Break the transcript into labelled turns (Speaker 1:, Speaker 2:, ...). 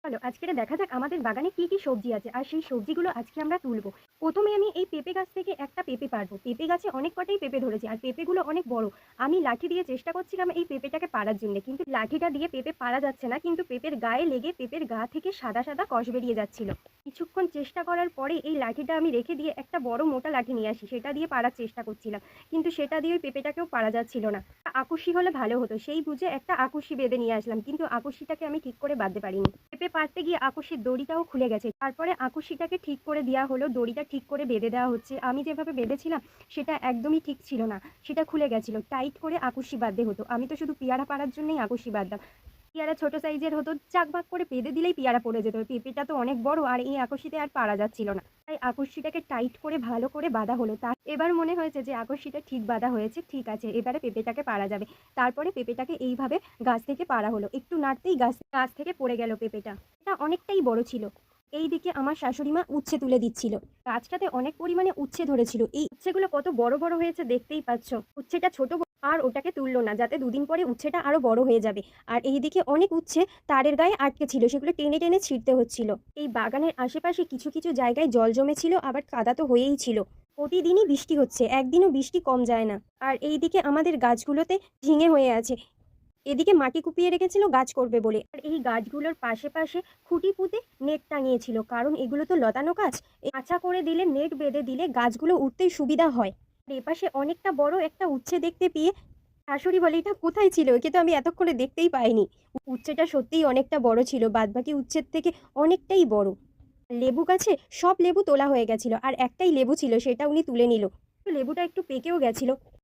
Speaker 1: চলো আজকে দেখা যাক আমাদের বাগানে কি কি সবজি আছে আর সেই সবজিগুলো আজকে আমরা তুলবো। প্রথমে আমি এই পেঁপে গাছ থেকে একটা পেঁপে পারবো। পেঁপে গাছে অনেক কটাই পেঁপে ধরেছে আর পেঁপেগুলো অনেক বড়। আমি লাঠি দিয়ে চেষ্টা করছিলাম এই পেঁপেটাকে পাড়ার জন্য, কিন্তু লাঠিটা দিয়ে পেঁপে পাড়া যাচ্ছে না, কিন্তু পেঁপের গায়ে লেগে পেঁপের গা থেকে সাদা সাদা কষ বেরিয়ে যাচ্ছিল। কিছুক্ষণ চেষ্টা করার পরে এই লাঠিটা আমি রেখে দিয়ে একটা বড় মোটা লাঠি নিয়ে আসি, সেটা দিয়ে পাড়ার চেষ্টা করছিলাম, কিন্তু সেটা দিয়ে ওই পেঁপেটাকেও পাড়া যাচ্ছিল না। আকুশি হলে ভালো হতো, সেই বুঝে একটা আকুশি বেঁধে নিয়ে আসলাম, কিন্তু আকুশিটাকে আমি ঠিক করে বাঁধতে পারিনি। পেঁপে পাড়তে গিয়ে আকুশির দড়িটাও খুলে গেছে। তারপরে আকুশিটাকে ঠিক করে দেওয়া হলো, দড়িটা ঠিক করে বেঁধে দেওয়া হচ্ছে। আমি যেভাবে বেঁধেছিলাম সেটা একদমই ঠিক ছিল না, সেটা খুলে গেছিল। টাইট করে আকুশি বাঁধতে হতো। আমি তো শুধু পেয়ারা পাড়ার জন্যই আকুশি বাঁধতাম। পেয়ারা ছোট সাইজের হতো, চাকবাক করে বেঁধে দিলেই পেয়ারা পড়ে যেত। পেঁপেটা তো অনেক বড় আর এই আকুশিতে আর পারা যাচ্ছিল না, তাই আকুশিটাকে টাইট করে ভালো করে বাঁধা হলো। তার এবার মনে হয়েছে যে আকুশিটা ঠিক বাঁধা হয়েছে, ঠিক আছে, এবারে পেঁপেটাকে পারা যাবে। তারপরে পেঁপেটাকে এইভাবে গাছ থেকে পারা হলো, একটু নাড়তেই গাছ গাছ থেকে পড়ে গেল পেঁপেটা। এটা অনেকটাই বড় ছিল। এইদিকে আমার শাশুড়ি মা উচ্ছে তুলে দিচ্ছিল। গাছটাতে অনেক পরিমাণে উচ্ছে ধরেছিল। এই উচ্ছেগুলো কত বড় বড় হয়েছে দেখতেই পাচ্ছ। উচ্ছেটা ছোট আর ওটাকে তুললো না, যাতে দুদিন পরে উচ্ছেটা আরো বড় হয়ে যাবে। আর এইদিকে অনেক উচ্ছে তারের গায়ে আটকে ছিল, সেগুলো টেনে টেনে ছিঁড়তে হচ্ছিল। এই বাগানের আশেপাশে কিছু কিছু জায়গায় জল জমেছিল, আবার কাদা তো হয়েই ছিল। প্রতিদিনই বৃষ্টি হচ্ছে, একদিনও বৃষ্টি কম যায় না। আর এইদিকে আমাদের গাছগুলোতে ঝিঙে হয়ে আছে। এদিকে মাটি কুপিয়ে রেখেছিল গাছ করবে বলে, আর এই গাছগুলোর পাশে পাশে খুঁটি পুঁতে নেট টাঙিয়েছিল, কারণ এগুলো তো লতানো গাছ। আছা করে দিলে, নেট বেঁধে দিলে গাছগুলো উঠতেই সুবিধা হয়। আর এপাশে অনেকটা বড় একটা উচ্ছে দেখতে পেয়ে শাশুড়ি বলে, এটা কোথায় ছিল, একে তো আমি এতক্ষণে দেখতেই পাইনি। উচ্ছেটা সত্যিই অনেকটা বড় ছিল, বাদবাকি উচ্ছের থেকে অনেকটাই বড়। লেবু গাছে সব লেবু তোলা হয়ে গেছিল, আর একটাই লেবু ছিল, সেটা উনি তুলে নিল। লেবুটা একটু পেকেও গেছিল।